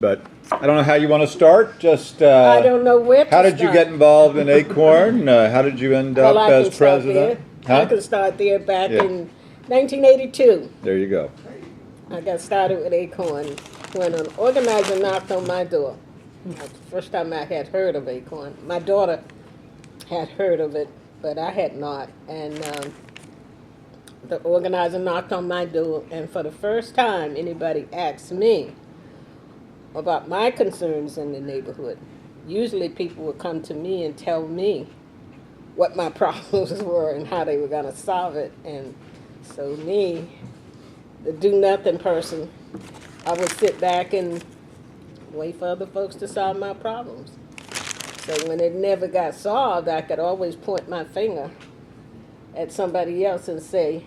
But I don't know how you want to start. Just I don't know where to how did you get involved in ACORN? How did you end up as president? I can start there back in 1982. There you go. I got started with ACORN when an organizer knocked on my door. That's the first time I had heard of ACORN. My daughter had heard of it, but I had not. And the organizer knocked on my door, and for the first time anybody asked me about my concerns in the neighborhood. Usually people would come to me and tell me what my problems were and how they were going to solve it. And so me, the do-nothing person, I would sit back and wait for other folks to solve my problems. So when it never got solved, I could always point my finger at somebody else and say,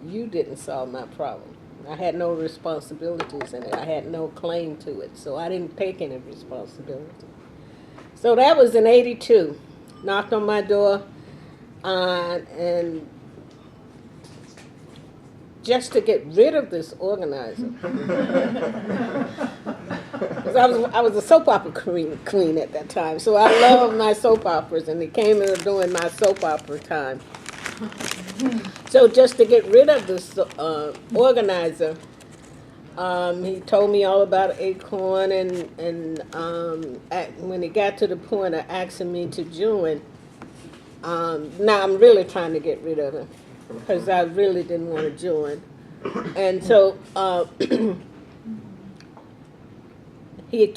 you didn't solve my problem. I had no responsibilities in it. I had no claim to it, so I didn't take any responsibility. So that was in '82. Knocked on my door, and just to get rid of this organizer. Because I was a soap opera queen at that time, so I loved my soap operas, and they came in during my soap opera time. So just to get rid of this organizer, he told me all about ACORN, and when it got to the point of asking me to join, now I'm really trying to get rid of him because I really didn't want to join. And so he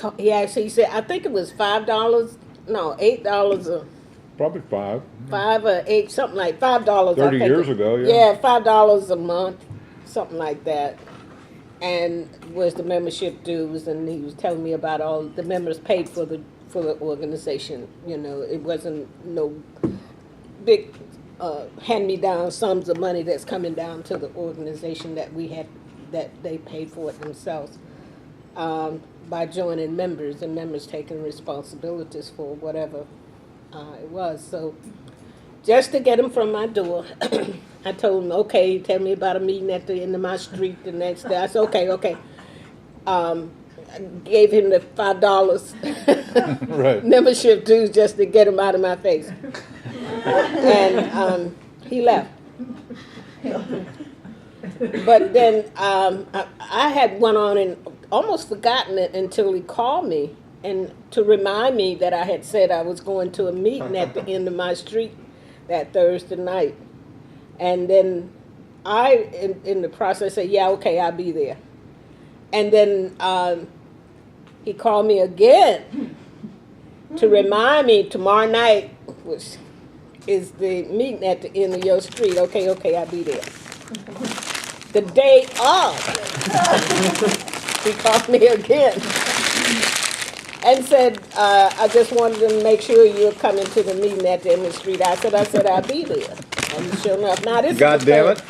said, I think it was $5, no, $8 Probably $5 or $8, something like $5. 30 years ago, yeah. Yeah, $5 a month, something like that. And was the membership dues, and he was telling me about all the members paid for the organization. You know, it wasn't no big hand-me-down sums of money that's coming down to the organization that we had, that they paid for it themselves by joining members, and members taking responsibilities for whatever it was. So just to get him from my door, I told him, okay, tell me about a meeting at the end of my street the next day. I said, okay. I gave him the $5 right. membership dues just to get him out of my face. And he left. But then I had went on and almost forgotten it until he called me and to remind me that I had said I was going to a meeting at the end of my street that Thursday night. And then in the process, said, yeah, okay, I'll be there. And then he called me again to remind me tomorrow night, which is the meeting at the end of your street. Okay, I'll be there. The day of, he called me again and said, I just wanted to make sure you were coming to the meeting at the end of the street. I said, I'll be there. And sure enough, now this God is damn it.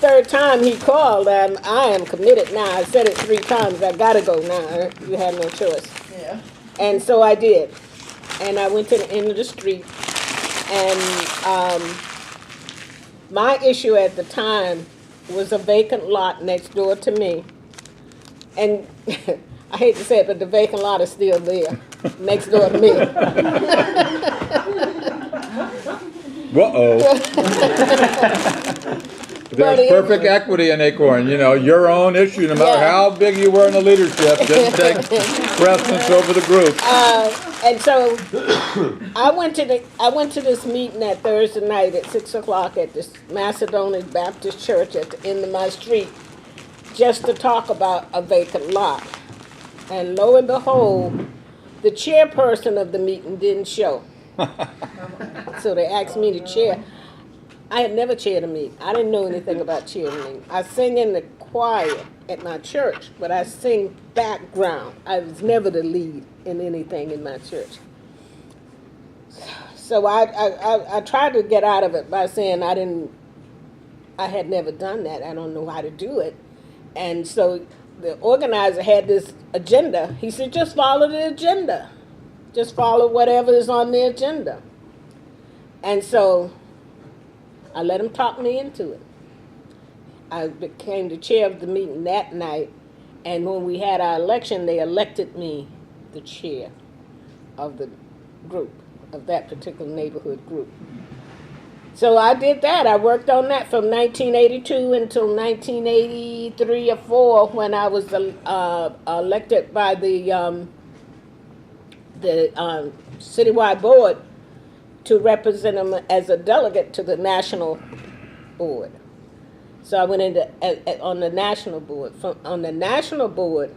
third time he called. I am committed now. I said it 3 times. I gotta go now. You have no choice. Yeah. And so I did. And I went to the end of the street. And my issue at the time was a vacant lot next door to me. And I hate to say it, but the vacant lot is still there, next door to me. Uh-oh. There's perfect equity in ACORN. You know, your own issue, no matter how big you were in the leadership, didn't take precedence over the group. And so I went to this meeting that Thursday night at 6 o'clock at this Macedonian Baptist Church at the end of my street, just to talk about a vacant lot. And lo and behold, the chairperson of the meeting didn't show. So they asked me to chair. I had never chaired a meeting. I didn't know anything about chairing a meeting. I sing in the choir at my church, but I sing background. I was never the lead in anything in my church. So I tried to get out of it by saying I had never done that. I don't know how to do it. And so the organizer had this agenda. He said, just follow the agenda. Just follow whatever is on the agenda. And so I let him talk me into it. I became the chair of the meeting that night, And when we had our election, they elected me the chair of the group, of that particular neighborhood group. So I did that. I worked on that from 1982 until 1983 or 4 when I was elected by the citywide board to represent them as a delegate to the national board. So I went into on the national board. On the national board,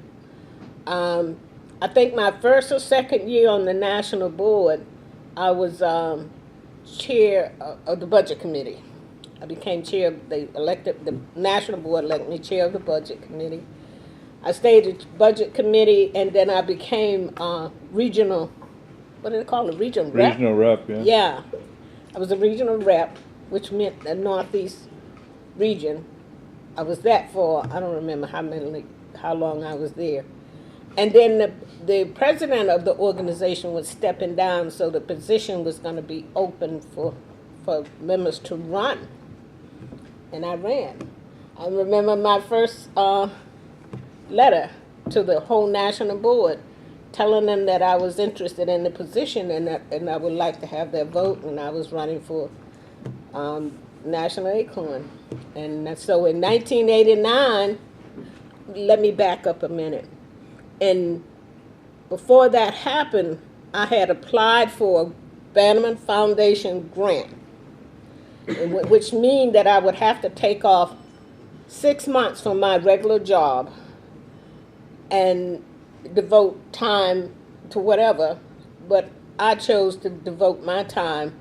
I think my first or second year on the national board, I was chair of the budget committee. I became chair. The national board elected me chair of the budget committee. I stayed at the budget committee, and then I became regional. What do they call it? Regional rep. Regional rep, yeah. Yeah, I was a regional rep, which meant the Northeast region. I was that for, I don't remember how long I was there. And then the president of the organization was stepping down, so the position was going to be open for members to run. And I ran. I remember my first letter to the whole national board telling them that I was interested in the position and I would like to have their vote, and I was running for National Acorn. And so in 1989, let me back up a minute. And before that happened, I had applied for a Bannerman Foundation grant, which means that I would have to take off 6 months from my regular job and devote time to whatever. But I chose to devote my time,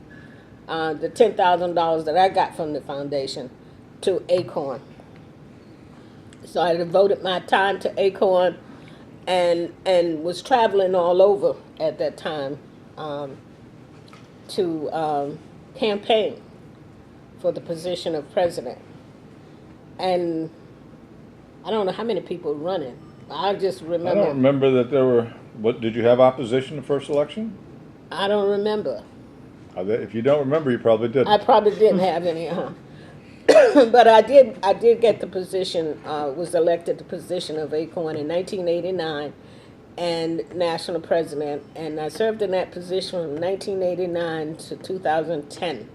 the $10,000 that I got from the foundation, to Acorn. So I devoted my time to Acorn and was traveling all over at that time to campaign for the position of president. And I don't know how many people were running. I just remember. I don't remember that there were. What, did you have opposition in the first election? I don't remember. If you don't remember, you probably didn't. I probably didn't have any, but I did get the position, was elected the position of Acorn in 1989 and national president, and I served in that position from 1989 to 2010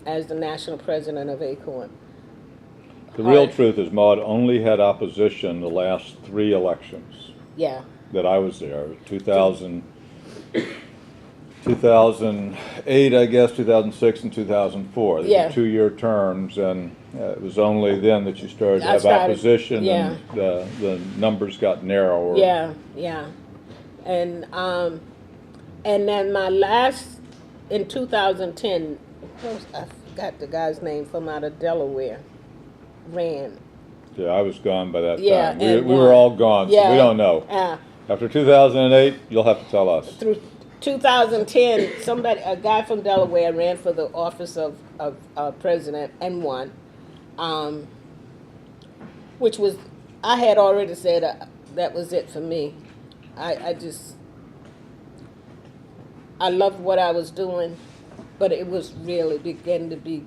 as the national president of Acorn. The real truth is Maude only had opposition the last 3 elections. Yeah. That I was there, 2008, I guess, 2006, and 2004. They Yeah. were 2-year terms, and it was only then that you started to have opposition, yeah. and the numbers got narrower. Yeah, yeah. And then my last, in 2010, I forgot the guy's name, from out of Delaware, ran. Yeah, I was gone by that Yeah, time. and We were all gone, so yeah, we don't know. After 2008, you'll have to tell us. Through 2010, a guy from Delaware ran for the office of president and won, which was, I had already said that was it for me. I loved what I was doing, but it was really beginning to be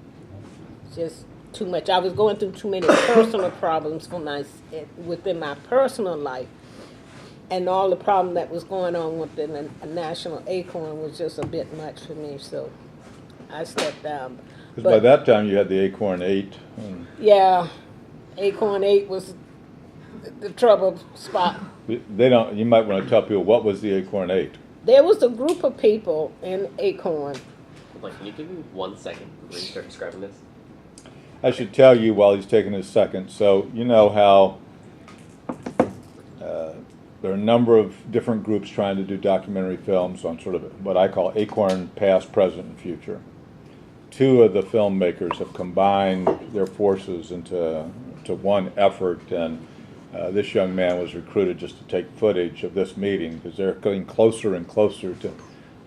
just too much. I was going through too many personal problems within my personal life. And all the problem that was going on within a national Acorn was just a bit much for me, so I stepped down. Because by that time you had the Acorn 8. Yeah, Acorn 8 was the trouble spot. You might want to tell people, what was the Acorn 8? There was a group of people in Acorn. Hold on, can you give me 1 second before you start describing this? I should tell you while he's taking his second. So you know how there are a number of different groups trying to do documentary films on sort of what I call Acorn Past, Present, and Future. 2 of the filmmakers have combined their forces into one effort, and this young man was recruited just to take footage of this meeting because they're getting closer and closer to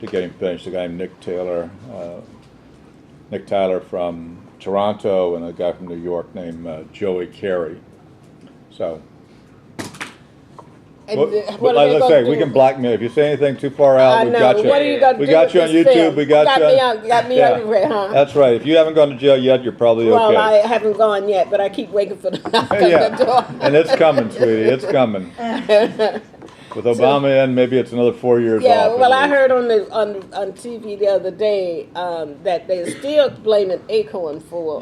getting finished. A guy named Nick Tyler from Toronto, and a guy from New York named Joey Carey. So. And Well, what but are they let's gonna say do? we can blackmail. If you say anything too far out, I we've know. got you. What are you gonna We do got with you on this YouTube. film? We got you. Got me Yeah. everywhere, huh? That's right. If you haven't gone to jail yet, you're probably Well, I okay. haven't gone yet, but I keep waiting for the knock on the Yeah, door. and it's coming, sweetie. It's coming. With Obama in, maybe it's another 4 years Yeah, off. well, at I least. heard on TV the other day that they're still blaming Acorn for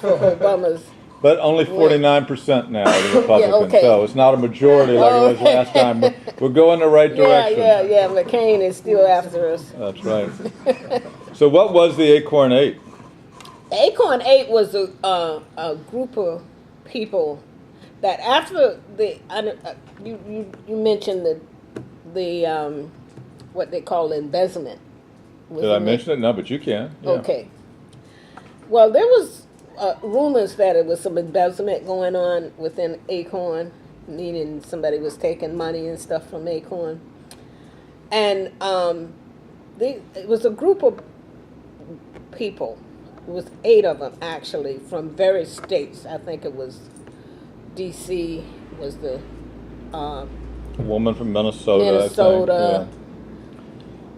Obama's. But only 49% now, the Republicans. okay. So it's not a majority like it was Okay. last time. We're going the right direction. Yeah. Mccain is still after us. That's right. So what was the Acorn Eight? Acorn Eight was a group of people that after the you mentioned the what they call embezzlement. Did I mention it? No, but you can. Yeah. Okay. Well, there was rumors that it was some embezzlement going on within Acorn, meaning somebody was taking money and stuff from Acorn, and it was a group of people. It was 8 of them actually from various states. I think it was D.C. was the A woman from Minnesota. Minnesota. I think. Yeah.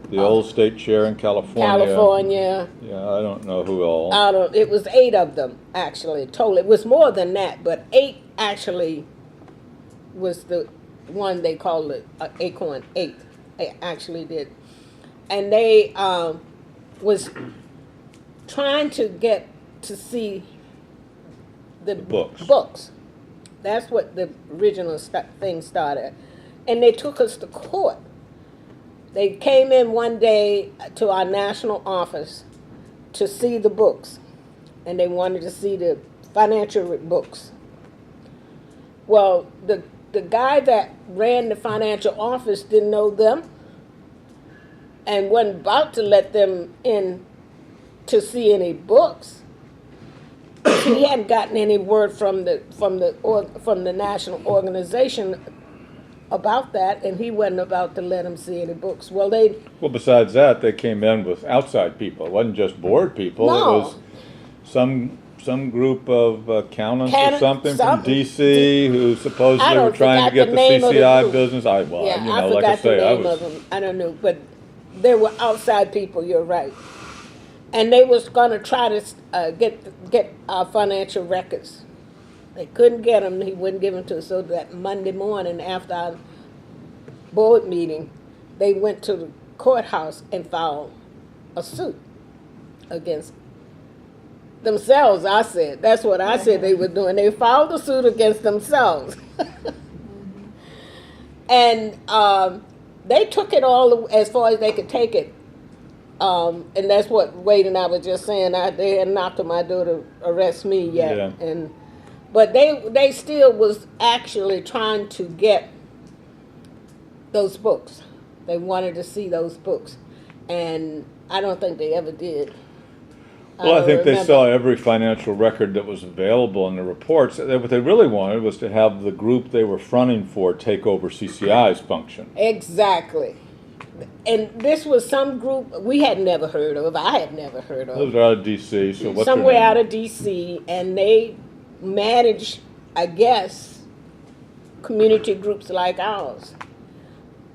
The old state chair in California. California. Yeah, I don't know who all. It was 8 of them actually total. It was more than that, but 8 actually was the one they called it Acorn 8. They actually did, and they was trying to get to see the books. That's what the original thing started, and they took us to court. They came in one day to our national office to see the books, and they wanted to see the financial books. Well, the guy that ran the financial office didn't know them and wasn't about to let them in to see any books. He hadn't gotten any word from the national organization about that, and he wasn't about to let them see any books. Well, Besides that, they came in with outside people. It wasn't just board people. No. It was some group of accountants or something from D.C. who supposedly were trying to get the CCI business. I like forgot I say, the name of them. I don't know, but they were outside people. You're right, and they was going to try to get our financial records. They couldn't get them. He wouldn't give them to us. So that Monday morning after our board meeting, they went to the courthouse and filed a suit against themselves. I said, that's what I said they were doing. They filed a suit against themselves. And they took it all as far as they could take it. And that's what Wade and I were just saying. They had knocked on my door to arrest me yet. Yeah. But they still was actually trying to get those books. They wanted to see those books. And I don't think they ever did. Well, I think they saw every financial record that was available in the reports. What they really wanted was to have the group they were fronting for take over CCI's function. Exactly. And this was some group we had never heard of. I had never heard of. Those are out of D.C., so what's somewhere their name? out of D.C., and they manage, I guess, community groups like ours.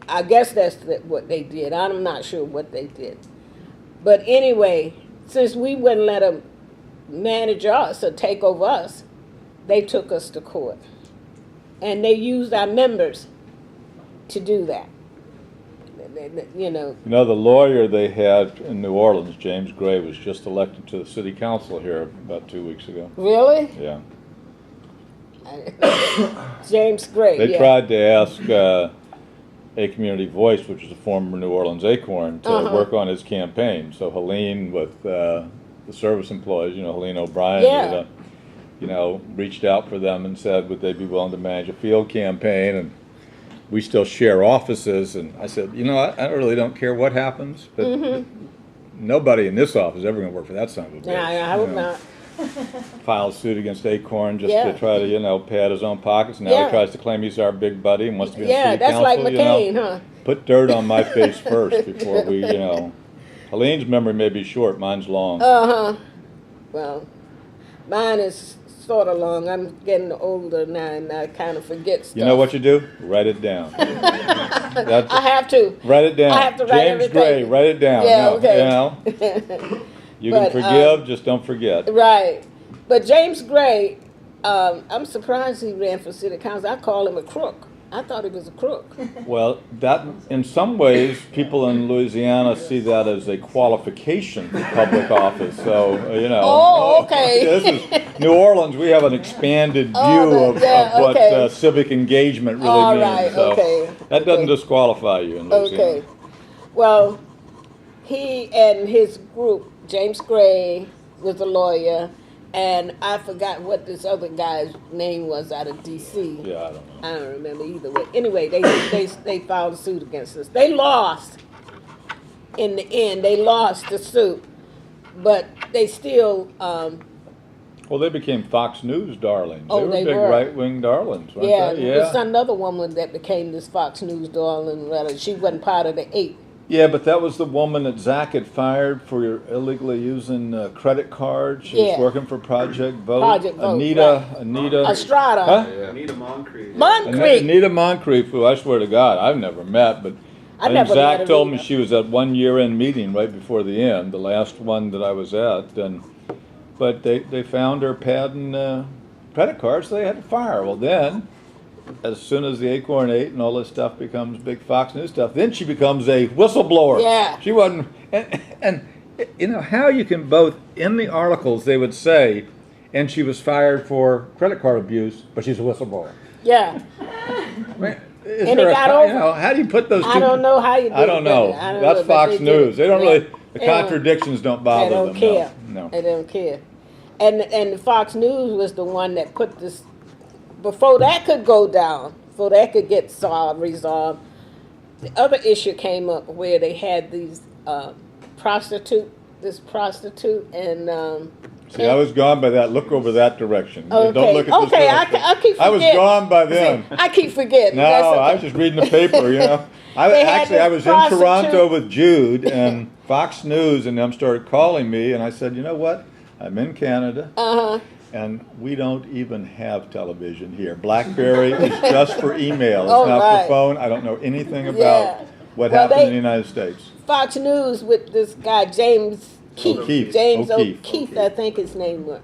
I guess that's what they did. I'm not sure what they did. But anyway, since we wouldn't let them manage us or take over us, they took us to court. And they used our members to do that. You know, the lawyer they had in New Orleans, James Gray, was just elected to the city council here about 2 weeks ago. Really? Yeah. James Gray. They tried to ask A Community Voice, which is a former New Orleans Acorn, to work on his campaign. So Helene, with the service employees, Helene O'Brien, reached out for them and said, would they be willing to manage a field campaign? And we still share offices. And I said, I really don't care what happens, but nobody in this office is ever going to work for that son of a bitch. Yeah, I hope not. Filed suit against Acorn just to try to, pad his own pockets. Now he tries to claim he's our big buddy and wants to be on the city council. Yeah, that's like Mccain, huh? Put dirt on my face first before we, Helene's memory may be short, mine's long. Well, mine is sort of long. I'm getting older now, and I kind of forget stuff. You know what you do? Write it down. That's, I have to. write it down. I have to write James everything. Gray, write it down. Yeah, No, okay. You know, you But, can forgive, just don't forget. Right. But James Gray, I'm surprised he ran for city council. I call him a crook. I thought he was a crook. Well, that, in some ways, people in Louisiana see that as a qualification for public office, so, you know. Oh, okay. This is New Orleans, we have an expanded view Oh, of what okay. civic engagement really All means. right, So okay, that doesn't okay. disqualify you in Louisiana. Okay. Well, he and his group, James Gray was a lawyer, and I forgot what this other guy's name was out of D.C. Yeah, I don't know. I don't remember either way. Anyway, they filed a suit against us. They lost. In the end, they lost the suit, but they still. Well, they became Fox News darlings. Oh, they were they big were. right-wing darlings, weren't Yeah, they? there's another woman that became this Fox News darling. Rather, she wasn't part of the 8. Yeah, but that was the woman that Zach had fired for illegally using credit cards. She was Yeah. working for Project Vote. Project Vote, Anita. Estrada. Huh? Anita Moncrief. Moncrief. Anita Moncrief, who I swear to God, I've never met, but I I think never met Zach her told me either. she was at one year-end meeting right before the end, the last one that I was at, but they found her padding credit cards, so they had to fire her. Well, then, as soon as the Acorn 8 and all this stuff becomes big Fox News stuff, then she becomes a whistleblower. Yeah. She wasn't, and you know, how you can both, in the articles they would say, and she was fired for credit card abuse, but she's a whistleblower. Yeah. Man, is And there it a got co- over. you know, how do you put those two? I don't know how you did I don't it, know. but I don't That's know, but Fox they did News. it. They don't Yeah. really, the They don't- contradictions don't They bother don't them. care. No. They don't care. And Fox News was the one that put this, before that could go down, before that could get resolved, the other issue came up where they had these prostitute and See, I was gone by that. Look over that direction. okay, Don't look at this okay, direction. I keep forgetting. I was gone by then. I keep forgetting. No, That's okay. I was just reading the paper, you know. They had I this was in Toronto prostitute- with Jude, and Fox News and them started calling me, and I said, you know what? I'm in Canada, and we don't even have television here. BlackBerry is just for email. It's Oh, not right. for phone. I don't know anything about Yeah. what Well, happened they- in the United States. Fox News with this guy James Keith. O'Keefe. James O'Keefe. O'Keefe, I think his name was.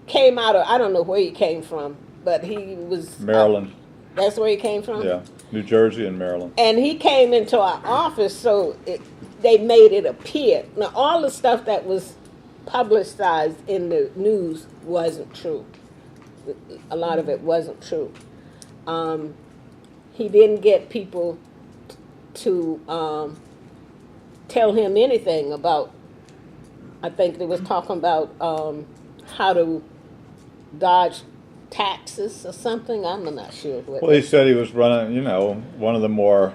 Came out of, I don't know where he came from, but he was Maryland, that's where he came from. yeah. New Jersey and Maryland. And he came into our office, so they made it appear. Now, all the stuff that was publicized in the news wasn't true. A lot of it wasn't true. He didn't get people to tell him anything about, I think they was talking about how to dodge taxes or something. I'm not sure what. Well, he said he was running, you know, one of the more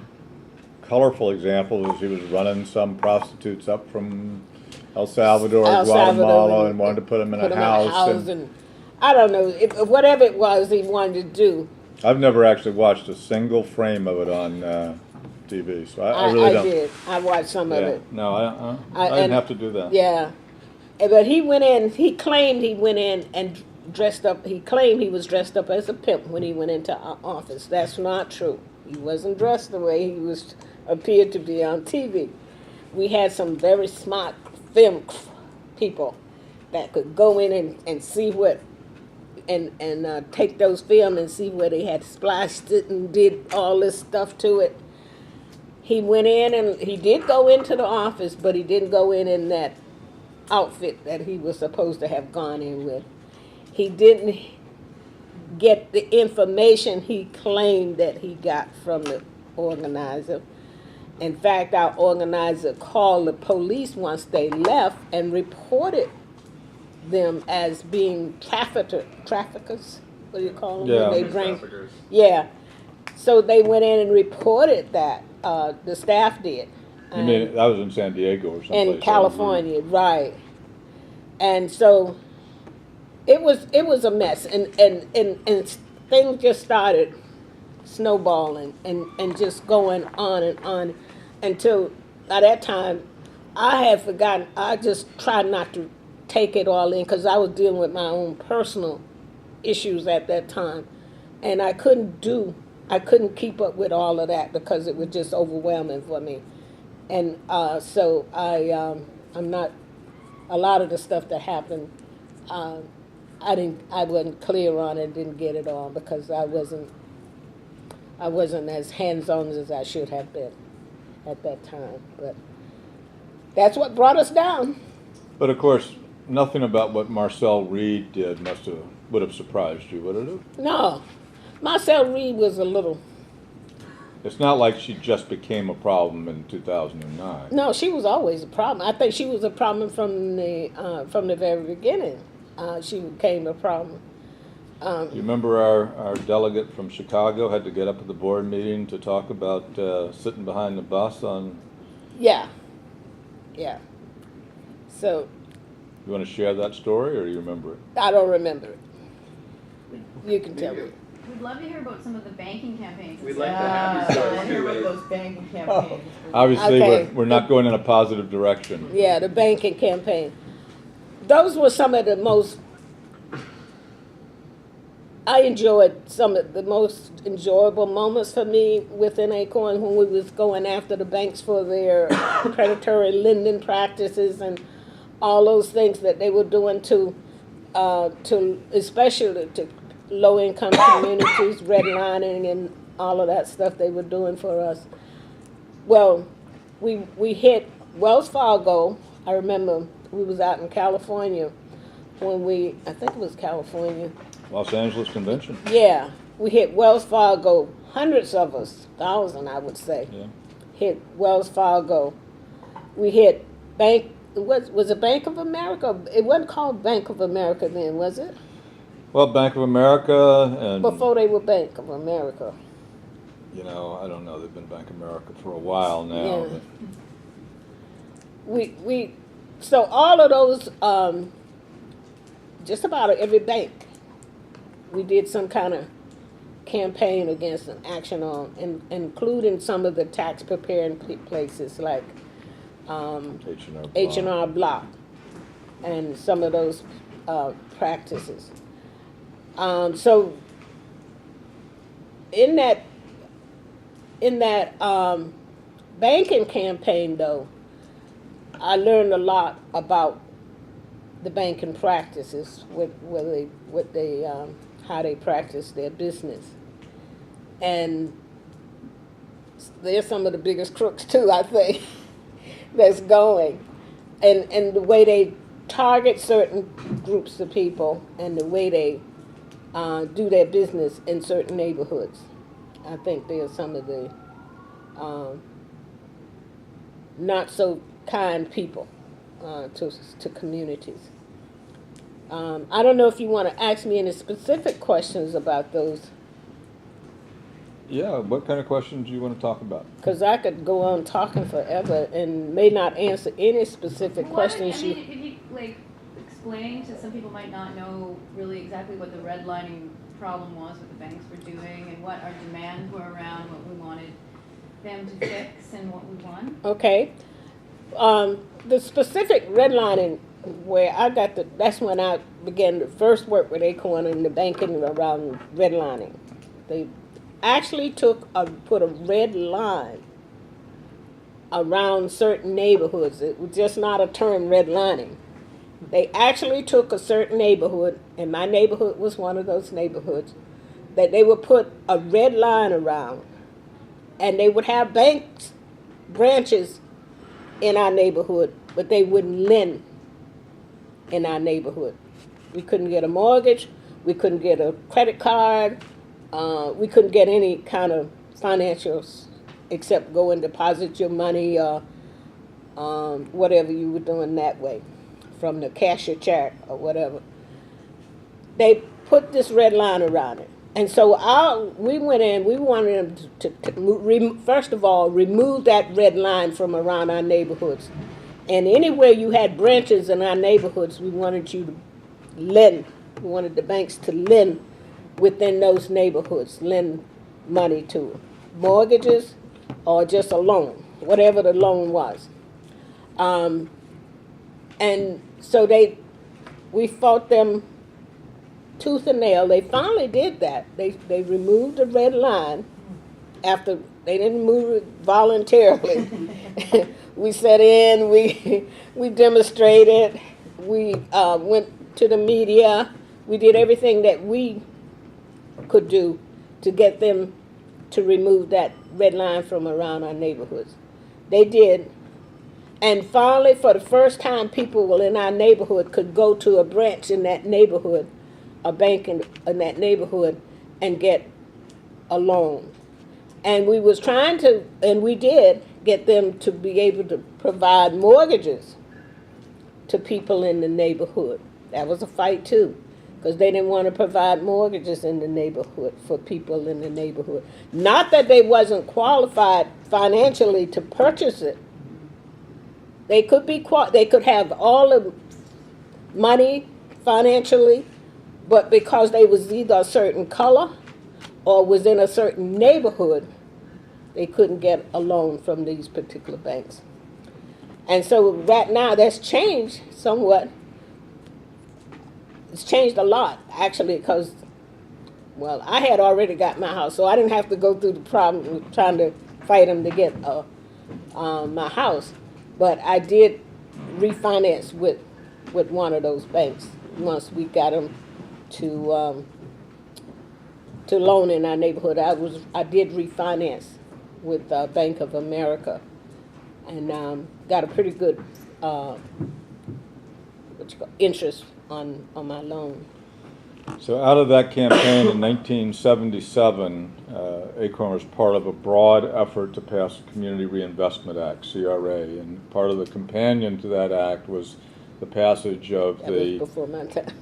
colorful examples was he was running some prostitutes up from El Salvador, El Salvador, Guatemala, and wanted to put them in a house. and I don't know, whatever it was he wanted to do. I've never actually watched a single frame of it on TV, so I really I don't. did. I watched some of Yeah, it. no, I and- didn't have to do that. Yeah. But he went in, he claimed he went in and dressed up, he claimed he was dressed up as a pimp when he went into our office. That's not true. He wasn't dressed the way he was appeared to be on TV. We had some very smart film people that could go in and see what, and take those film and see where they had splashed it and did all this stuff to it. He went in and he did go into the office, but he didn't go in that outfit that he was supposed to have gone in with. He didn't get the information he claimed that he got from the organizer. In fact, our organizer called the police once they left and reported them as being traffickers. What do you call them? Yeah. When they bring, Traffickers. yeah. So they went in and reported that. The staff did. You mean that was in San Diego or something? In California, right? And so it was a mess, and things just started snowballing and just going on and on until by that time I had forgotten. I just tried not to take it all in because I was dealing with my own personal issues at that time, and I couldn't keep up with all of that because it was just overwhelming for me. And so I'm not, a lot of the stuff that happened, I wasn't clear on it, didn't get it all because I wasn't as hands-on as I should have been at that time. But that's what brought us down. But of course, nothing about what Marcel Reed did would have surprised you, would it have? No, Marcel Reed was a little. It's not like she just became a problem in 2009. No, she was always a problem. I think she was a problem from the very beginning. She became a problem. You remember our delegate from Chicago had to get up at the board meeting to talk about sitting behind the bus on... Yeah. So... You want to share that story, or do you remember it? I don't remember it. You can tell me. We'd love to hear about some of the banking campaigns. We'd like to have your stories I hear too. about those banking campaigns. Obviously, Okay. we're not going in a positive direction. Yeah, the banking campaign. Those were some of the most... I enjoyed some of the most enjoyable moments for me within ACORN when we was going after the banks for their predatory lending practices and all those things that they were doing to especially to low-income communities, redlining and all of that stuff they were doing for us. Well, we hit Wells Fargo. I remember we was out in California when I think it was California. Los Angeles Convention. Yeah, we hit Wells Fargo, hundreds of us, 1,000 I would say, Yeah. hit Wells Fargo. We hit was it Bank of America? It wasn't called Bank of America then, was it? Well, Bank of America and... Before they were Bank of America. You know, I don't know. They've been Bank of America for a while now. Yeah. But So all of those, just about every bank, we did some kind of campaign against an action on, including some of the tax preparing places like H&R Block and some of those practices. So in that banking campaign, though, I learned a lot about the banking practices, how they practice their business, and they're some of the biggest crooks too, I think, that's going, and the way they target certain groups of people and the way they do their business in certain neighborhoods. I think they are some of the not so kind people to communities. I don't know if you want to ask me any specific questions about those, yeah, what kind of questions do you want to talk about? because I could go on talking forever and may not answer any specific questions If you like explain to some people might not know really exactly what the redlining problem was, what the banks were doing, and what our demands were around what we wanted them to fix and what we won. Okay. The specific redlining where I got that's when I began to first work with ACORN in the banking around redlining. They actually put a red line around certain neighborhoods. It was just not a term, redlining. They actually took a certain neighborhood, and my neighborhood was one of those neighborhoods, that they would put a red line around, and they would have banks, branches in our neighborhood, but they wouldn't lend in our neighborhood. We couldn't get a mortgage, we couldn't get a credit card, we couldn't get any kind of financials except go and deposit your money or whatever you were doing that way from the cashier check or whatever. They put this red line around it. And so we went in, we wanted them to first of all, remove that red line from around our neighborhoods. And anywhere you had branches in our neighborhoods, we wanted you to lend. We wanted the banks to lend within those neighborhoods, lend money to mortgages or just a loan, whatever the loan was. And so they we fought them tooth and nail. They finally did that. They removed the red line after they didn't move it voluntarily. We sat in, we demonstrated, we went to the media, we did everything that we could do to get them to remove that red line from around our neighborhoods. They did. And finally, for the first time, people in our neighborhood could go to a branch in that neighborhood, a bank in that neighborhood, and get a loan. And we was trying to, and we did, get them to be able to provide mortgages to people in the neighborhood. That was a fight too, because they didn't want to provide mortgages in the neighborhood for people in the neighborhood. Not that they wasn't qualified financially to purchase it. They could be they could have all the money financially, but because they was either a certain color or was in a certain neighborhood, they couldn't get a loan from these particular banks. And so right now that's changed somewhat. It's changed a lot, actually, because, well, I had already got my house, so I didn't have to go through the problem of trying to fight them to get my house. But I did refinance with one of those banks once we got them to loan in our neighborhood. I did refinance with Bank of America, and got a pretty good interest on my loan. So out of that campaign in 1977, ACORN was part of a broad effort to pass the Community Reinvestment Act, CRA, and part of the companion to that act was the passage of That was before my time.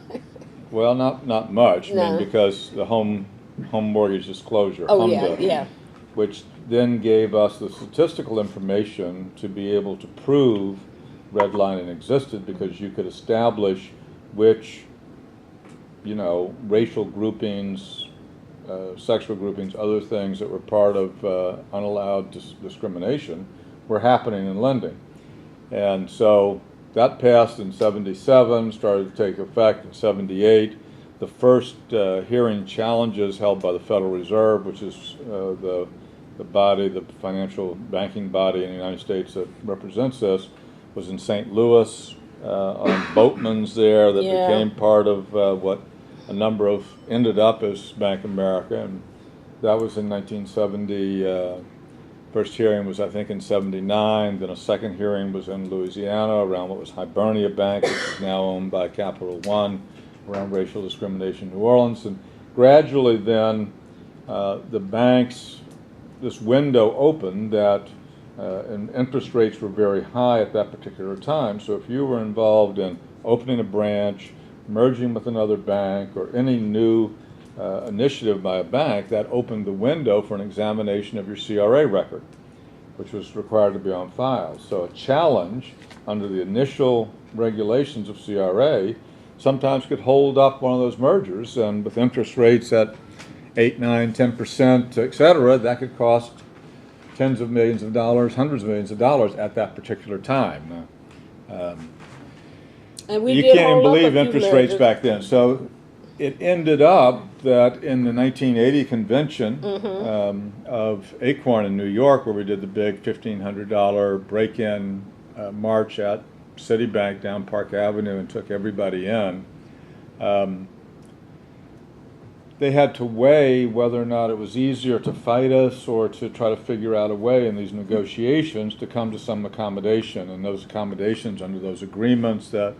well, not much, No. I mean, because the home mortgage disclosure, Oh, yeah, HMDA, yeah. which then gave us the statistical information to be able to prove redlining existed, because you could establish which, racial groupings, sexual groupings, other things that were part of unallowed discrimination were happening in lending. And so that passed in 77, started to take effect in 78. The first hearing challenges held by the Federal Reserve, which is the body, the financial banking body in the United States that represents this, was in St. Louis on Boatman's there, that Yeah. became part of what a number of ended up as Bank of America, and that was in 1970. First hearing was, I think, in 79. Then a second hearing was in Louisiana around what was Hibernia Bank, which is now owned by Capital One, around racial discrimination in New Orleans. And gradually then the banks, this window opened that, and interest rates were very high at that particular time. So if you were involved in opening a branch, merging with another bank, or any new initiative by a bank, that opened the window for an examination of your CRA record, which was required to be on file. So a challenge under the initial regulations of CRA sometimes could hold up one of those mergers, and with interest rates at 8, 9, 10%, et cetera, that could cost tens of millions of dollars, hundreds of millions of dollars at that particular time. And we You did can't even hold up a believe few interest rates mergers. back then. So it ended up that in the 1980 convention of ACORN in New York, where we did the big $1,500 break-in march at Citibank down Park Avenue and took everybody in, they had to weigh whether or not it was easier to fight us or to try to figure out a way in these negotiations to come to some accommodation. And those accommodations under those agreements that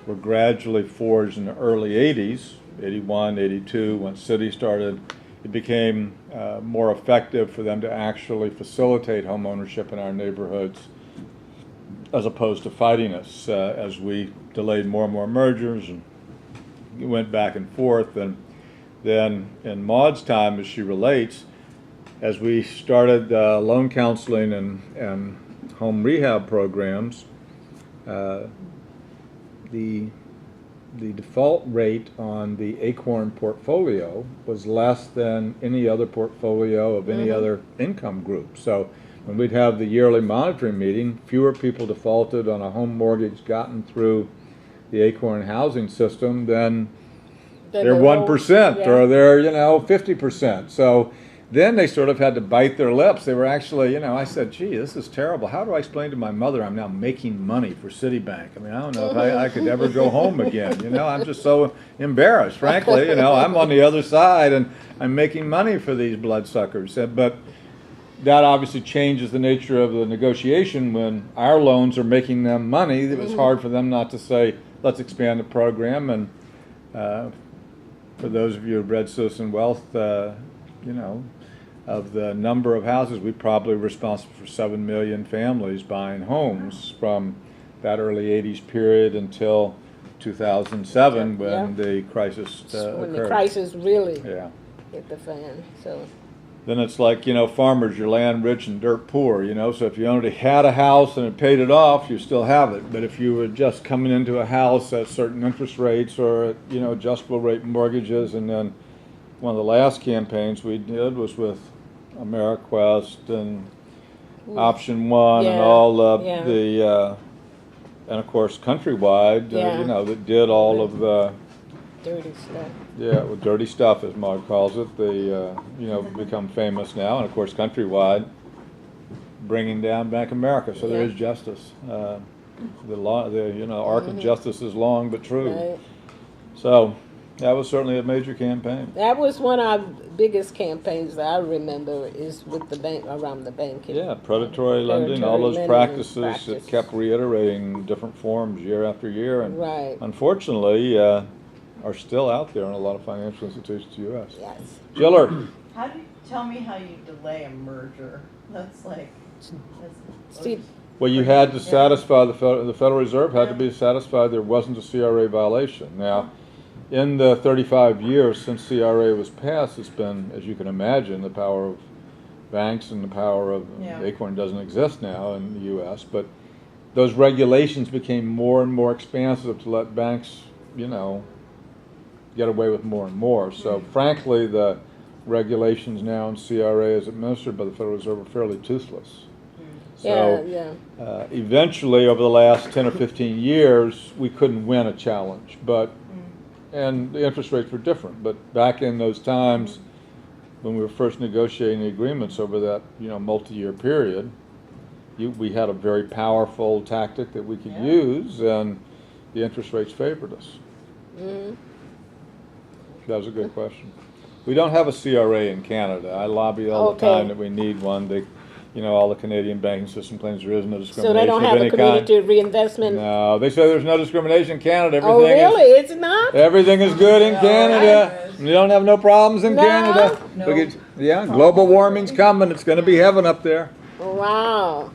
were gradually forged in the early 80s, 81, 82, when Citi started, it became more effective for them to actually facilitate home ownership in our neighborhoods as opposed to fighting us as we delayed more and more mergers and went back and forth. And then in Maude's time, as she relates, as we started loan counseling and home rehab programs, the default rate on the ACORN portfolio was less than any other portfolio of any other income group. So when we'd have the yearly monitoring meeting, fewer people defaulted on a home mortgage gotten through the Acorn housing system, then Then they're the 1% whole- yeah. or they're 50%. So then they sort of had to bite their lips. They were actually, I said, gee, this is terrible. How do I explain to my mother I'm now making money for Citibank? I mean, I don't know if I could ever go home again. I'm just so embarrassed, frankly. I'm on the other side and I'm making money for these bloodsuckers. But that obviously changes the nature of the negotiation. When our loans are making them money, it was hard for them not to say, let's expand the program. And for those of you who've read Citizen Wealth, of the number of houses, we probably were responsible for 7 million families buying homes from that early 80s period until 2007 when Yeah. the crisis When occurred. the crisis really Yeah. hit the fan. So Then it's like, farmers, your land rich and dirt poor, so if you already had a house and it paid it off, you still have it. But if you were just coming into a house at certain interest rates or at, adjustable rate mortgages, and then one of the last campaigns we did was with AmeriQuest and Option One and Yeah, all yeah. the, and of course Countrywide, Yeah. that did all of the, dirty stuff. well, dirty stuff, as Maude calls it. They, become famous now, and of course, Countrywide bringing down Bank of America. So there Yeah. is justice. The law, arc of justice is long but true. Right. So that was certainly a major campaign. That was one of our biggest campaigns that I remember is with the bank, around the banking. Yeah, predatory lending, all Predatory those lending practices that practices. kept reiterating in different forms year after year, and Right. unfortunately are still out there in a lot of financial institutions in the U.S. Yes. Giller. How do you tell me how you delay a merger? That's like, See, Well, you had to satisfy the Federal Reserve had to be satisfied there wasn't a CRA violation. Now, in the 35 years since CRA was passed, it's been, as you can imagine, the power of banks and the power of Acorn doesn't exist now in the U.S., but those regulations became more and more expansive to let banks, get away with more and more. So, frankly, the regulations now in CRA as administered by the Federal Reserve are fairly toothless. So, eventually, over the last 10 or 15 years, we couldn't win a challenge, and the interest rates were different. But back in those times, when we were first negotiating the agreements over that, multi-year period, we had a very powerful tactic that we could use, and the interest rates favored us. That was a good question. We don't have a CRA in Canada. I lobby all the time that we need one. They, all the Canadian banking system claims there is no discrimination so they don't of have any a community kind. reinvestment. No, they say there's no discrimination in Canada. Oh, really? It's not? Everything is good in Canada. right. You don't have no problems in No? Canada. No. Look at, global warming's coming. It's going to be heaven up there. Wow.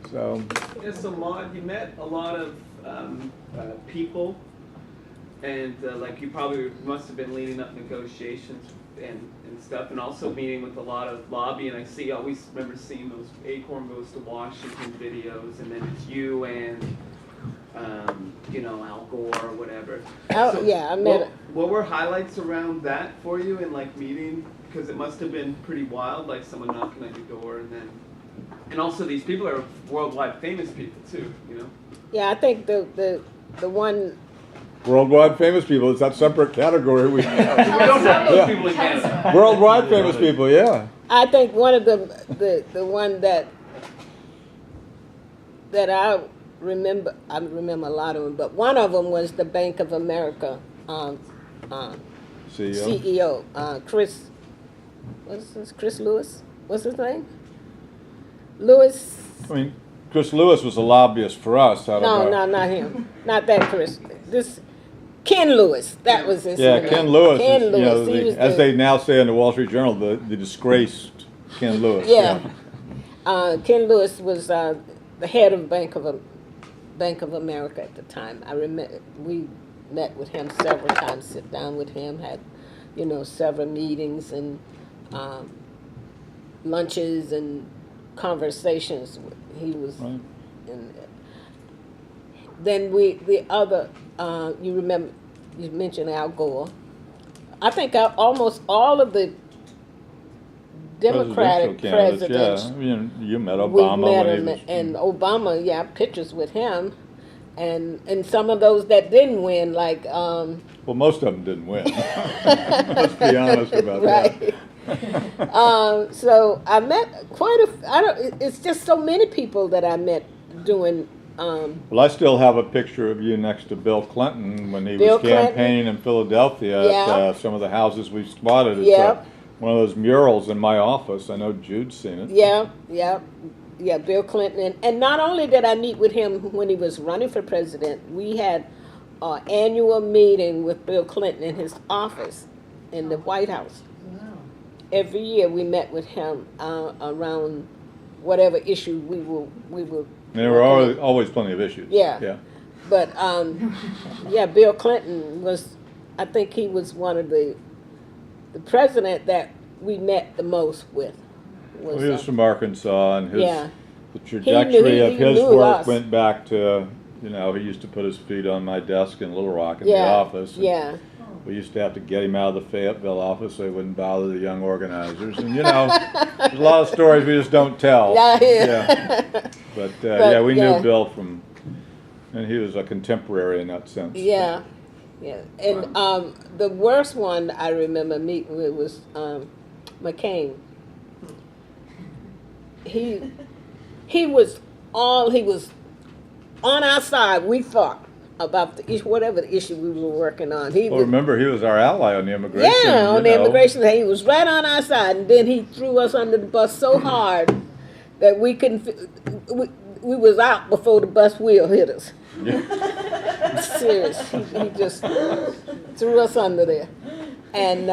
So, Yeah, so Maude, you met a lot of people, and like you probably must have been leading up negotiations and stuff, and also meeting with a lot of lobby. And I always remember seeing those Acorn Goes to Washington videos, and then it's you and Al Gore or whatever. Oh, So yeah, I met what were highlights around that for you in like meeting? Because it must have been pretty wild, like someone knocking on your door, and also these people are worldwide famous people too, Yeah, I think the one. worldwide famous people, it's that separate category. We We don't have those people in Canada. worldwide famous people, yeah. I think one of the one that I remember a lot of them, but one of them was the Bank of America CEO. CEO, Chris. What's this? Chris Lewis? What's his name? Lewis. I mean, Chris Lewis was a lobbyist for us. No, not him. Not that Chris. This Ken Lewis. That was his Yeah, name. Ken Lewis. Ken is, Lewis. He was as the- they now say in the Wall Street Journal, the disgraced Ken Lewis. Yeah. Ken Lewis was the head of Bank of America at the time. I remember we met with him several times, sit down with him, had several meetings and lunches and conversations. He was, Right. and then the other you mentioned Al Gore. I think almost all of the Democratic Presidential presidents. candidates, yeah. You met We Obama met when him, he was, and Obama, pictures with him. And some of those that didn't win, like Well, most of them didn't win. Let's be honest about right. that. So I met it's just so many people that I met doing. Well, I still have a picture of you next to Bill Clinton when he Bill was campaigning in Philadelphia Yeah. at some of the houses we spotted. It's Yep. one of those murals in my office. I know Jude's seen it. Yeah, Bill Clinton. And not only did I meet with him when he was running for president, we had an annual meeting with Bill Clinton in his office in the White House. Wow. Every year we met with him around whatever issue we were. There were always plenty of issues. Yeah. But Bill Clinton was, I think he was one of the president that we met the most with. Well, he was from Arkansas, and the He trajectory of his knew work us. went back to, he used to put his feet on my desk in Little Rock in the office. And Yeah. we used to have to get him out of the Fayetteville office so he wouldn't bother the young organizers. And, there's a lot of stories we just don't tell. Yeah. But we yeah. knew Bill and he was a contemporary in that sense. Yeah. And the worst one I remember meeting with was Mccain. He was on our side, we thought, about the issue, whatever the issue we were working on. Well, remember, he was our ally on the immigration. Yeah, on the immigration thing. He was right on our side, and then he threw us under the bus so hard that we couldn't, we was out before the bus wheel hit us. Yeah. Serious. He just threw us under there. And,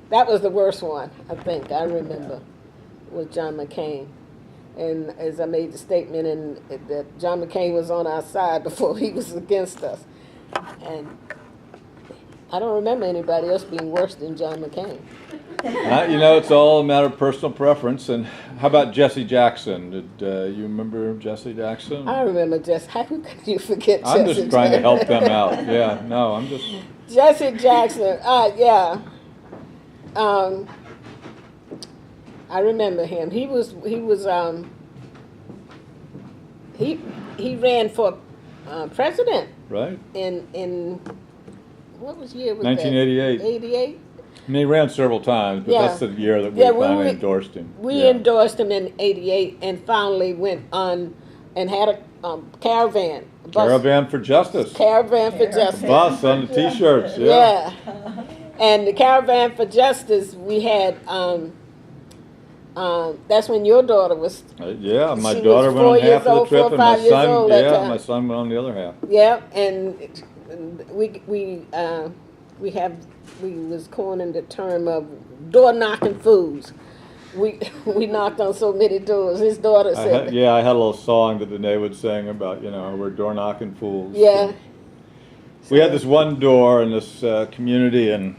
that was the worst one, I think, I remember, was John McCain. And as I made the statement, that John McCain was on our side before he was against us. And I don't remember anybody else being worse than John McCain. It's all a matter of personal preference. And how about Jesse Jackson? Did you remember Jesse Jackson? I remember how could you forget Jesse I'm just trying to help them out. Yeah, no, I'm just... Jesse Jackson, I remember him. He ran for president. Right. In what was year was 1988. that? 88. And he ran several times, but Yeah. that's the year that we Yeah, finally endorsed him. We endorsed him in 88 and finally went on and had a caravan. Caravan for Justice. Caravan for Justice. Bus on the T-shirts. Yeah. And the Caravan for Justice, we had, that's when your daughter was, Yeah, my She daughter was went 4 on half years of the old, trip, 4 or and my 5 years old that son, time. my son went on the other half. yeah, and we was coining the term of door knocking fools. We knocked on so many doors. His daughter said, I had a little song that Danae would sing about, we're door knocking fools. yeah, We had this one door in this community in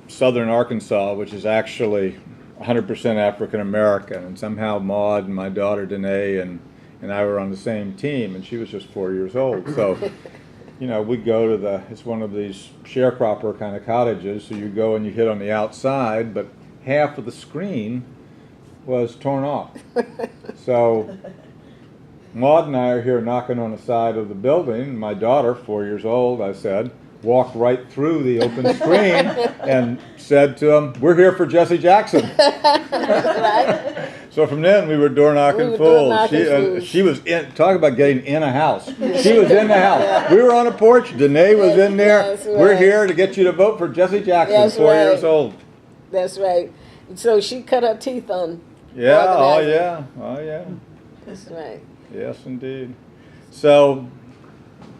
southern Arkansas, which is actually 100% African American, and somehow Maude and my daughter Danae and I were on the same team, and she was just 4 years old. So, we go to it's one of these sharecropper kind of cottages, so you go and you hit on the outside, but half of the screen was torn off. So Maude and I are here knocking on the side of the building. My daughter, 4 years old, I said, walked right through the open screen and said to him, "We're here for Jesse Jackson." right? So from then we were door knocking We were fools. door-knocking fools. She was talk about getting in a house. She was in the house. We were on a porch. Danae was in there. That's We're right. here to get you to vote for Jesse Jackson, That's 4 years right. old. That's right. So she cut her teeth on. Yeah. Oh organizing. yeah. Oh yeah. That's right. Yes, indeed. So,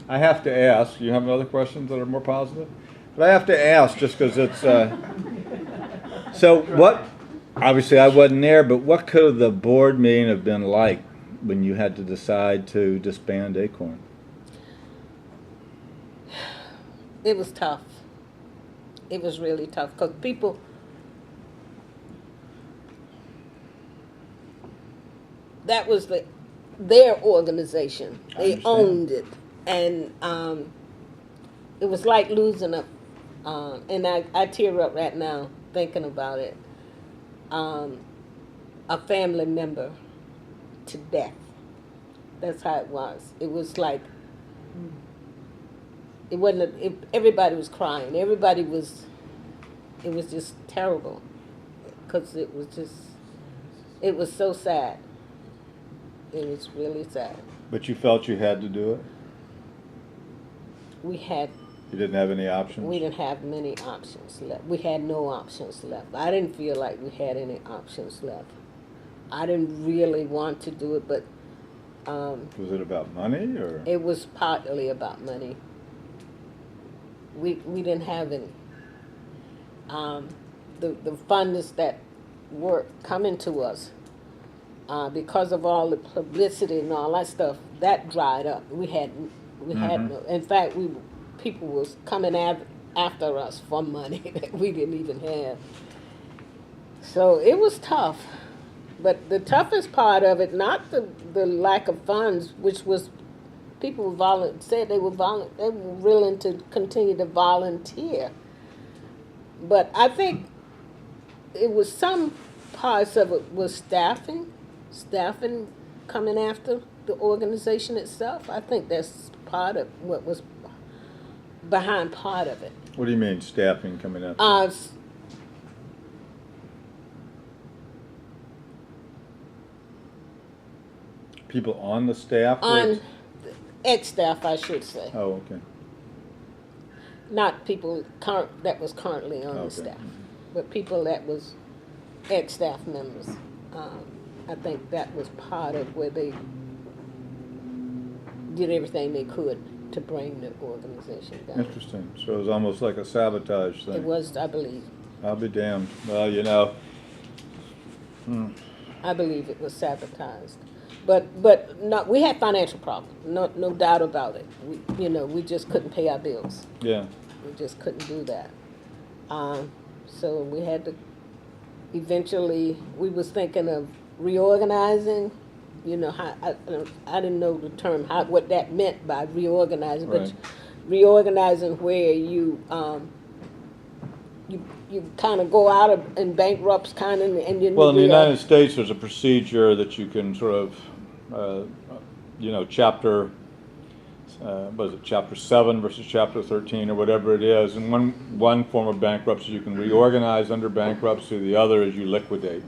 I have to ask, you have other questions that are more positive? But I have to ask, just because it's, so what, obviously I wasn't there, but what could the board meeting have been like when you had to decide to disband ACORN? It was tough. It was really tough, because people, that was their organization. They understand. owned it, and it was like losing and I tear up right now thinking about it. A family member to death, That's how it was. It was like, it wasn't, everybody was crying. Everybody was, it was just terrible. Because it was so sad. It was really sad. But you felt you had to do it? We didn't have any options? We didn't have many options left. We had no options left. I didn't feel like we had any options left. I didn't really want to do it, but was it about money, or? it was partly about money. We didn't have any. The funds that were coming to us, because of all the publicity and all that stuff, that dried up. We had no. In fact, people was coming after us for money that we didn't even have. So it was tough. But the toughest part of it, not the lack of funds, which was people said they were willing to continue to volunteer. But I think it was some parts of it was staffing coming after the organization itself. I think that's part of what was behind part of it. What do you mean, staffing coming after? People on the staff? On ex-staff, I should say. Oh, okay. Not people that was currently on the Okay. staff, but people that was ex-staff members. I think that was part of where they did everything they could to bring the organization down. Interesting. So it was almost like a sabotage thing. It was, I believe. I'll be damned. Well, you know. I believe it was sabotaged. But no, we had financial problems, no doubt about it. We just couldn't pay our bills. Yeah. We just couldn't do that. So we had to, eventually, we was thinking of reorganizing. I didn't know the term, what that meant by reorganizing, Right. but reorganizing where you kind of go out in bankrupts, kind of, and you. Well, in the United States, there's a procedure that you can sort of, chapter, was it chapter 7 versus chapter 13 or whatever it is. And one form of bankruptcy, you can reorganize under bankruptcy. The other is you liquidate.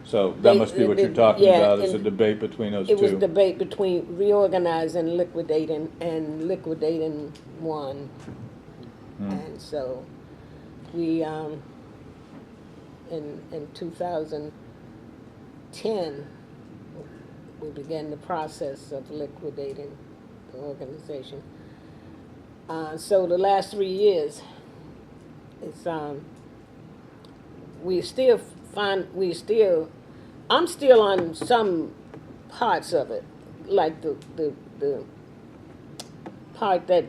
So that must be what you're talking about, is a debate between those two. It was a debate between reorganizing and liquidating one. And so we, in 2010, we began the process of liquidating the organization. So the last 3 years, it's I'm still on some parts of it, like the part that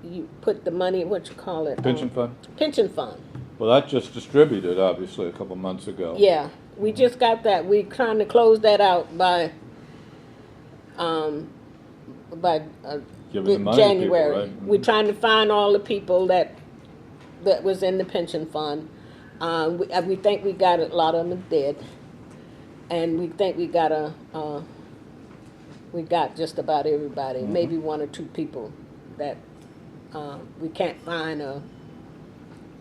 you put the money, what you call it? Pension fund? Pension fund. Well, that just distributed, obviously, a couple months ago. Yeah, we just got that. We're trying to close that out by Giving the money to people, January. right? We're trying to find all the people that was in the pension fund. We think we got a lot of them dead, and we think we got just about everybody. Maybe one or two people that we can't find,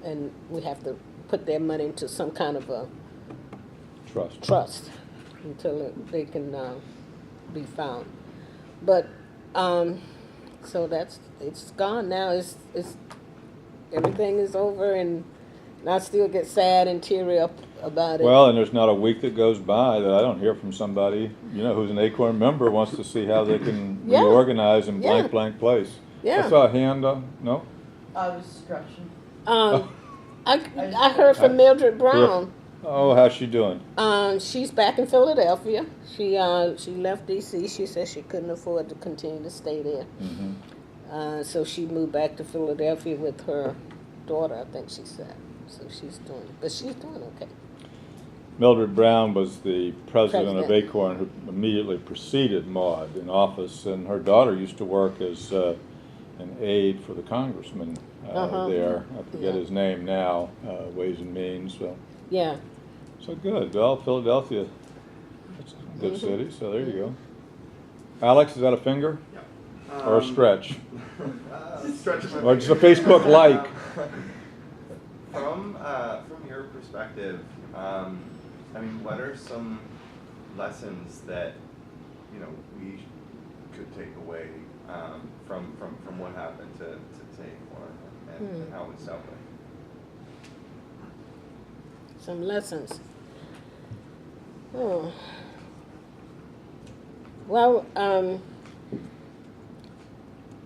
and we have to put their money into some kind of a trust until they can be found. But so it's gone now. It's everything is over, and I still get sad and teary up about it. Well, and there's not a week that goes by that I don't hear from somebody, who's an ACORN member, wants to see how they can reorganize in blank place. Yeah. I saw a hand, no? Construction. I heard from Mildred Brown. Oh, how's she doing? She's back in Philadelphia. She left D.C. She said she couldn't afford to continue to stay there. So she moved back to Philadelphia with her daughter, I think she said. So she's doing okay. Mildred Brown was the president of ACORN, who immediately preceded Maude in office, and her daughter used to work as an aide for the congressman there. I forget his name now, Ways and Means. So. Yeah. So good. Well, Philadelphia, that's a good city, so there you go. Alex, is that a finger? Or a stretch? Stretch my Or just a finger. Facebook like? From your perspective, I mean, what are some lessons that we could take away from what happened to Acorn and how it's dealt with? Some lessons. Oh. Well,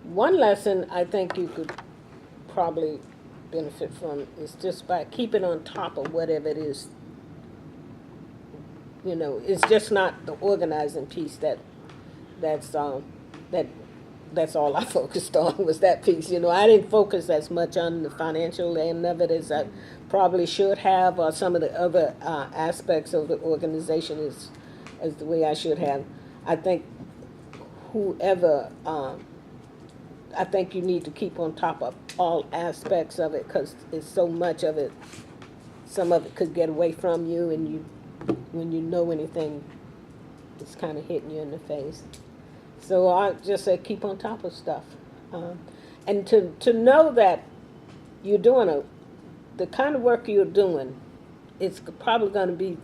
one lesson I think you could probably benefit from is just by keeping on top of whatever it is. It's just not the organizing piece that's all I focused on was that piece. I didn't focus as much on the financial end of it as I probably should have, or some of the other aspects of the organization as the way I should have. I think I think you need to keep on top of all aspects of it because it's so much of it. Some of it could get away from you, and when you know anything, it's kind of hitting you in the face. So I just say keep on top of stuff, and to know that you're doing the kind of work you're doing, it's probably going to be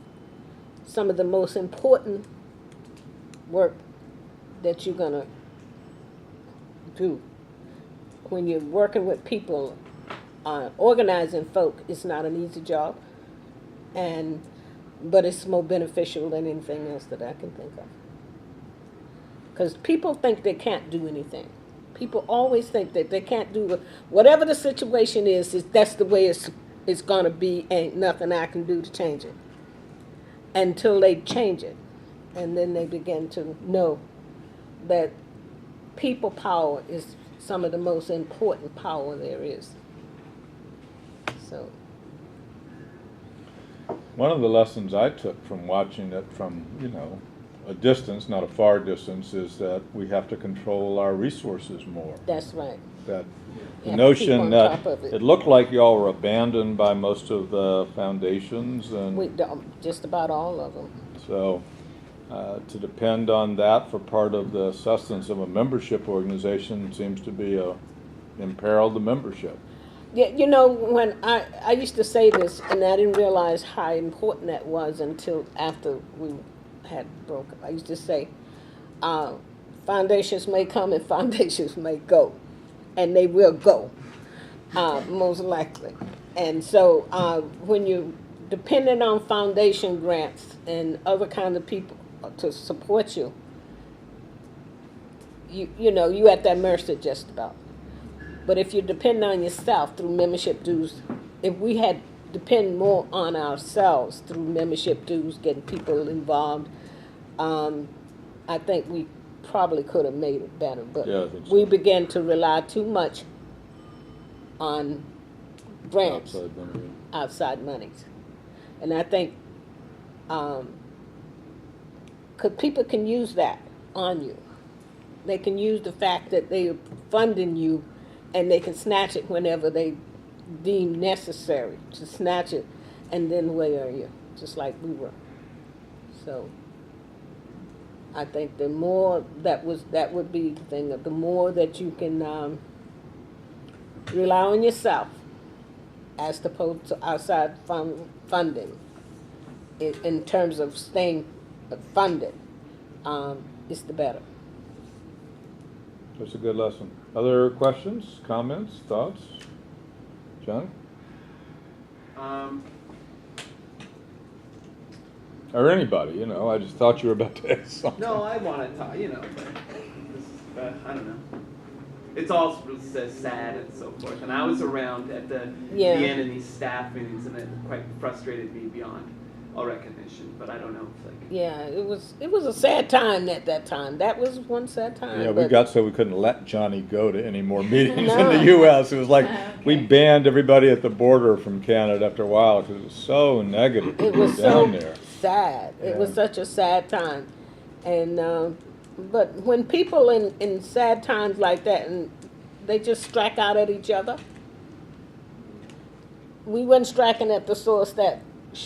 some of the most important work that you're going to do. When you're working with people, organizing folk is not an easy job, but it's more beneficial than anything else that I can think of. Because people think they can't do anything. People always think that they can't do whatever the situation is that's the way it's going to be, ain't nothing I can do to change it. Until they change it. And then they begin to know that people power is some of the most important power there is. So. One of the lessons I took from watching it from, a distance, not a far distance, is that we have to control our resources more. That's right. That the Yeah, notion keep on that top of it. it looked like y'all were abandoned by most of the foundations, and Just about all of them. so to depend on that for part of the sustenance of a membership organization seems to be imperil the membership. Yeah, when I used to say this, and I didn't realize how important that was until after we had broken. I used to say, foundations may come and foundations may go, and they will go, most likely. And so when you're dependent on foundation grants and other kinds of people to support you, you at their mercy just about. But if you depend on yourself through membership dues, if we had depend more on ourselves through membership dues, getting people involved, I think we probably could have made it better. But Yeah, I think so. we began to rely too much on grants, outside monies. And I think people can use that on you. They can use the fact that they are funding you, and they can snatch it whenever they deem necessary to snatch it, and then where are you? Just like we were. So I think the more that would be the thing. The more that you can rely on yourself, as opposed to outside funding, in terms of staying funded, is the better. That's a good lesson. Other questions, comments, thoughts? John? Or anybody, I just thought you were about to ask something. No, I want to talk, but this, I don't know. It's all so sad and so forth. And I was around at the end of these staff meetings, and it quite frustrated me beyond all recognition. But I don't know. Yeah, it was a sad time at that time. That was one sad time. Yeah, we got so we couldn't let Johnny go to any more meetings No. in the U.S. It was like we Okay. banned everybody at the border from Canada after a while because it was so negative It was down so there. sad. It was Yeah. such a sad time. And but when people in sad times like that, and they just strike out at each other, we weren't striking at the source that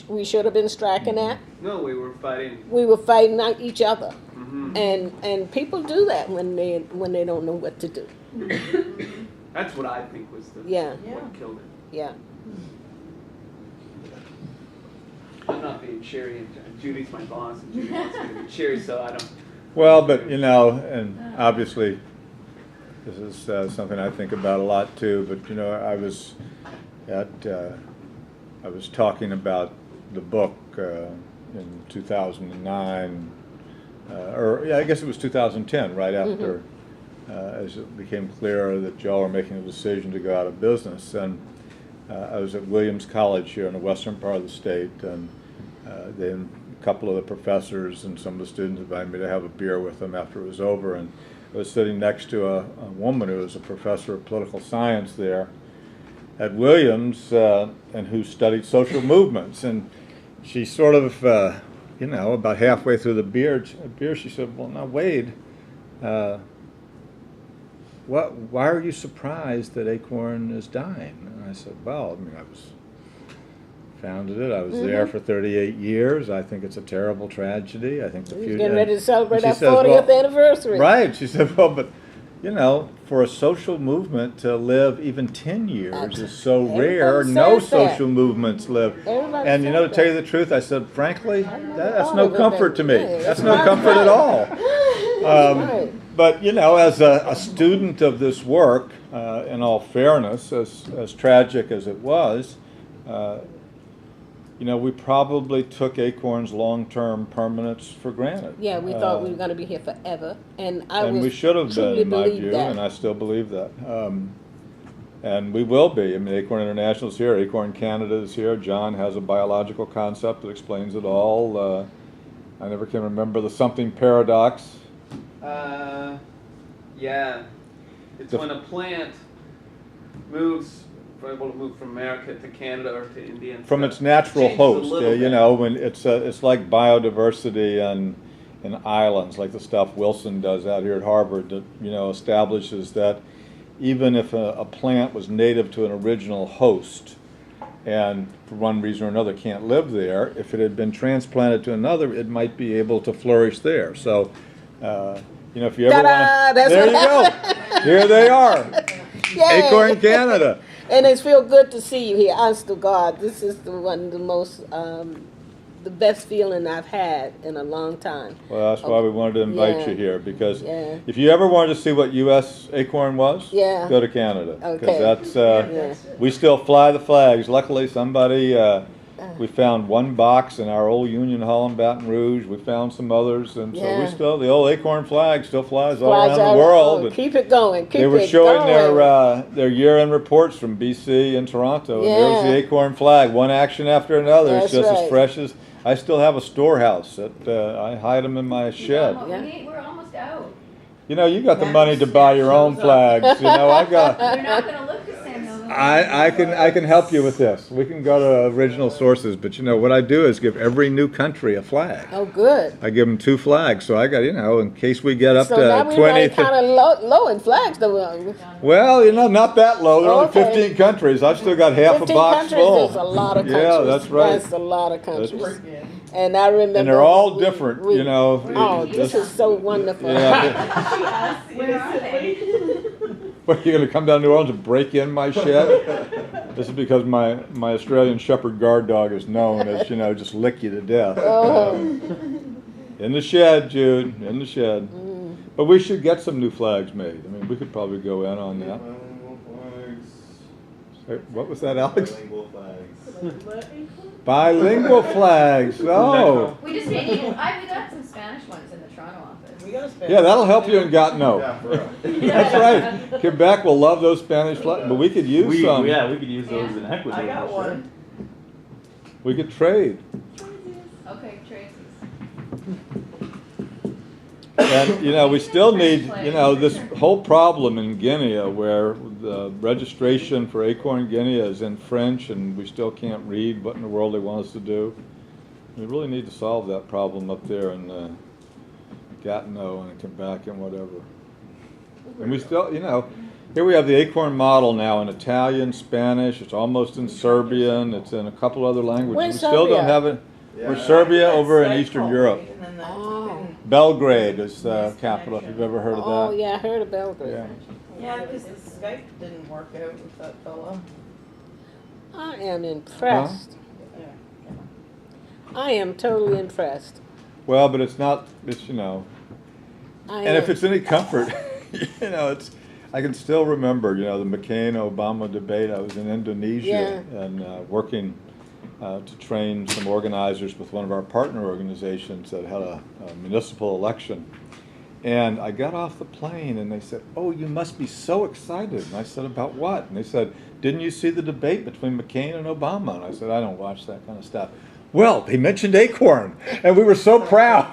we should have been striking at. No, we were fighting. We were fighting out each other. And people do that when they don't know what to do. That's what I think was the Yeah. what killed it. Yeah. I'm not being cheery, and Judy's my boss, and Judy wants me to be cheery, so I don't. Well, but, you know, and obviously, this is something I think about a lot too, but, you know, I was talking about the book in 2009, or yeah, I guess it was 2010, right after, as it became clear that y'all were making a decision to go out of business. And I was at Williams College here in the western part of the state, and then a couple of the professors and some of the students invited me to have a beer with them after it was over. And I was sitting next to a woman who was a professor of political science there at Williams, and who studied social movements. And she sort of, you know, about halfway through the beer, she said, "Well, now, Wade, why are you surprised that Acorn is dying?" And I said, "Well, I mean, I was founded it. I was there for 38 years. I think it's a terrible tragedy. I think the He's future." getting ready to celebrate our she says, 40th "Well," anniversary. Right. She said, "Well, but, you know, for a social movement to live even 10 years is so rare. Everybody No says that. social movements live." Everybody And, you know, to says tell you that. the truth, I said, frankly, that's thought no of it comfort to me. that way. That's It's no not comfort at right. all. Right. But, you know, as a student of this work, in all fairness, as tragic as it was, you know, we probably took Acorn's long-term permanence for granted. Yeah, we thought we were going to be here forever, and And we should have been, truly in my believed view, that. and I still believe that. And we will be. I mean, Acorn International is here, Acorn Canada is here. John has a biological concept that explains it all. I never can remember the something paradox. Yeah, it's when a plant moves, able to move from America to Canada or to India. And From stuff. its natural Changes a host, little you bit. know, when it's like biodiversity in islands, like the stuff Wilson does out here at Harvard that, you know, establishes that even if a plant was native to an original host and for one reason or another can't live there, if it had been transplanted to another, it might be able to flourish there. So, you know, if you ever Ta-da! want to, That's there you what go. Here they are, Yay. Acorn Canada. And it's feel good to see you here. Honest to God, this is the most, the best feeling I've had in a long time. Well, that's why we wanted to invite Yeah. you here, because Yeah. if you ever wanted to see what U.S. Acorn was, Yeah. go to Canada. Okay. Because that's, Yeah. we still fly the flags. Luckily, somebody, we found one box in our old Union Hall in Baton Rouge. We found some others, and so we Yeah. still, the old Acorn flag still flies all Flies around out- the world. oh, And keep it going. Keep they were it showing going. their year-end reports from BC and Toronto, and there was the Yeah. Acorn flag, one action after another. It's That's just as right. fresh as. I still have a storehouse that I hide them in my shed. We're almost out. You know, you got the Yeah. money to buy your own flags. You know, I got. They're not gonna look the same though. I can help you with this. We can go to original sources, but you know what I do is give every new country a flag. Oh, good. I give them 2 flags, so I got, you know, in case we get up So to now we're 20. kind of low in flags, though. Well, you know, not that low. There are only Okay. 15 countries. I've still got half 15 a box countries full. is a lot of countries. Yeah, that's right. That's a lot of countries. That's- And I remember. And they're all we- different, we- you know. Oh, It- this is so wonderful. Yeah. Where are they? What, you're going to come down to New Orleans and break in my shed? This is because my Australian Shepherd guard dog is known as, you know, just lick you to death. Oh. In the shed, Jude, in the shed. Mm. But we should get some new flags made. I mean, we could probably go in on that. Hey, what was that, Alex? Bilingual flags. Bilingual flags. Oh. We just need, we got some Spanish ones in the Toronto office. We gotta spend. Yeah, that'll help you in Gatineau. Yeah, for real. That's right. Quebec will love those Spanish flags, but we could use some. We could use those in Ecuador. I got for sure. one. We could trade. Okay, Tracy's. And, you know, we still need, you know, this whole problem in Guinea where the registration for Acorn Guinea is in French and we still can't read what in the world they want us to do. We really need to solve that problem up there in Gatineau and Quebec and whatever. And we still, you know, here we have the Acorn model now in Italian, Spanish, it's almost in Serbian, it's in a couple other languages. Where's We still don't Serbia? have it. Yeah. We're Serbia over in Eastern Europe. And then Oh. Belgrade is the Yes, capital, if connection. you've ever heard of Oh, that. yeah, I heard of Belgrade. Yeah. Yeah, because the Skype didn't work out with that fellow. I am impressed. Yeah. I am totally impressed. Well, but it's not, it's, you know, I and if am. it's any comfort, you know, it's, I can still remember, you know, the McCain-Obama debate. I was in Indonesia and working to train some organizers with one of our partner organizations that had a municipal election. And I got off the plane and they said, "Oh, you must be so excited." And I said, "About what?" And they said, "Didn't you see the debate between McCain and Obama?" And I said, "I don't watch that kind of stuff." Well, they mentioned ACORN, and we were so proud.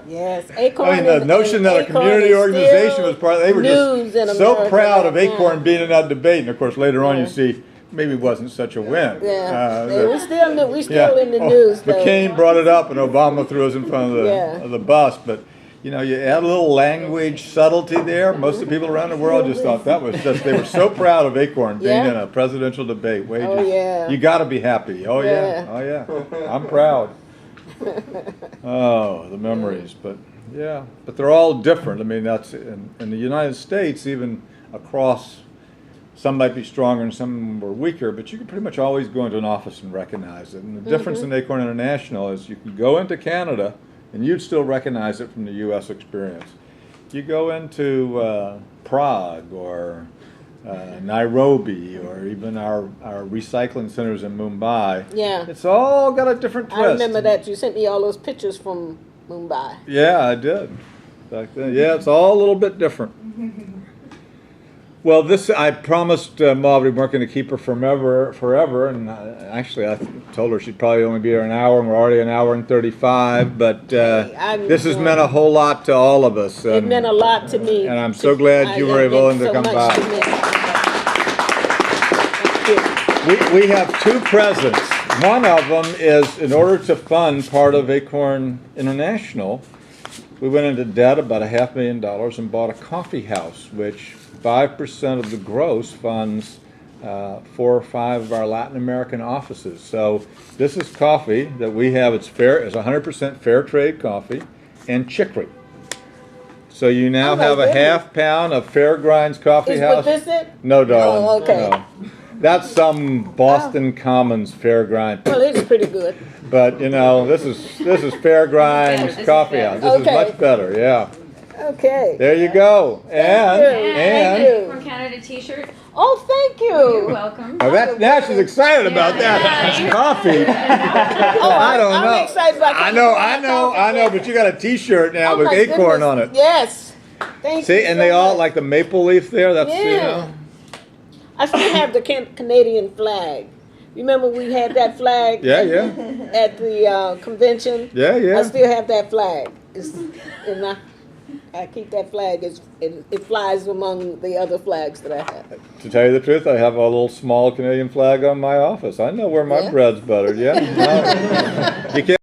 Yes, Acorn. I mean, the notion that a community organization was part of, they were news in just so America proud of right now. ACORN being in that debate. And of course, later on, Yeah. you see, maybe it wasn't such a win. Yeah, But- we still in the news though. McCain brought it up, and Obama threw us in front of the, Yeah. of the bus. But you know, you add a little language subtlety there. Most of the people around the world just thought that was just, they were so proud of ACORN being Yeah. in a presidential debate. Wages. Oh, yeah. You got to be happy. Oh yeah. Yeah. Oh yeah. I'm proud. Oh, the memories. But yeah, but they're all different. I mean, that's in the United States, even across. Some might be stronger and some were weaker, but you can pretty much always go into an office and recognize it. And the difference in Acorn International is you can go into Canada and you'd still recognize it from the U.S. experience. You go into Prague or Nairobi or even our recycling centers in Mumbai. Yeah. It's all got a different twist. I remember that you sent me all those pictures from Mumbai. Yeah, I did. Back then. Yeah, it's all a little bit different. Well, this I promised Maude we weren't going to keep her forever, and actually I told her she'd probably only be here an hour, and we're already an hour and 35. But I'm this has enjoying meant a whole lot to all of us. It meant a lot to me. And I'm so glad you were It meant willing to so come much by. to me. Thank you. We have two presents. One of them is in order to fund part of Acorn International, we went into debt about $500,000 and bought a coffee house, which 5% of the gross funds 4 or 5 of our Latin American offices. So this is coffee that we have. It's 100% fair trade coffee and chicory. So you now Oh, my have a goodness. half pound of Fair Grinds Coffee Is House. with this it? No, darling. Oh, okay. No. That's some Boston Commons Fair Grind. Well, it's pretty good. But you know, this is Fair Grinds This is Coffee better. House. This Okay. is much better. Yeah. Okay. There you go. And Thank you. From Canada T-shirt. Oh, thank You're you. welcome. oh, now she's excited about that. Yeah. It's coffee. Oh, I don't know. I'm excited about I know. But you got a T-shirt now Oh, with my Acorn goodness. on it. Yes. Thank you. See, and so they all much. like the maple leaf there. That's you Yeah. know. I still have the Canadian flag. Remember we had that flag Yeah, yeah, at the convention? yeah, I yeah. still have that flag. And I keep that flag. It flies among the other flags that I have. To tell you the truth, I have a little small Canadian flag on my office. I know where my Yeah? bread's buttered. Yeah. No. You can't